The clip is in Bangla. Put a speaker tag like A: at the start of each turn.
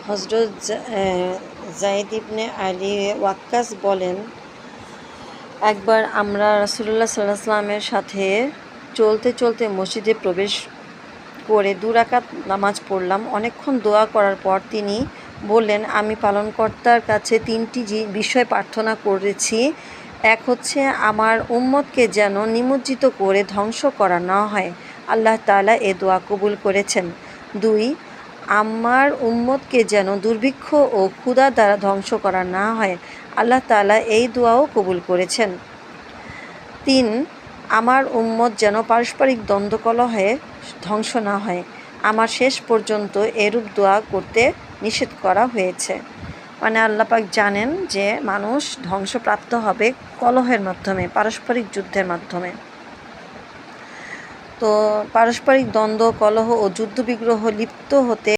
A: হজরত যায়েদ ইবনে আলী ওয়াক্কাস বলেন, একবার আমরা রাসূলুল্লাহ সাল্লাল্লাহু আলাইহি ওয়াসাল্লামের সাথে চলতে চলতে মসজিদে প্রবেশ করে 2 রাকাত নামাজ পড়লাম। অনেকক্ষণ দোয়া করার পর তিনি বললেন, আমি পালনকর্তার কাছে 3টি বিষয় প্রার্থনা করেছি। এক হচ্ছে, আমার উম্মতকে যেন নিমজ্জিত করে ধ্বংস করা না হয়। আল্লাহ তাআলা এ দোয়া কবুল করেছেন। 2, আমার উম্মতকে যেন দুর্ভিক্ষ ও ক্ষুধা দ্বারা ধ্বংস করা না হয়। আল্লাহ তাআলা এই দোয়াও কবুল করেছেন। 3, আমার উম্মত যেন পারস্পরিক দ্বন্দ্ব-কলহে ধ্বংস না হয়। আমার শেষ পর্যন্ত এরূপ দোয়া করতে নিষেধ করা হয়েছে। মানে আল্লাহ পাক জানেন যে মানুষ ধ্বংসপ্রাপ্ত হবে কলহের মাধ্যমে, পারস্পরিক যুদ্ধের মাধ্যমে। তো পারস্পরিক দ্বন্দ্ব, কলহ ও যুদ্ধ বিগ্রহ লিপ্ত হতে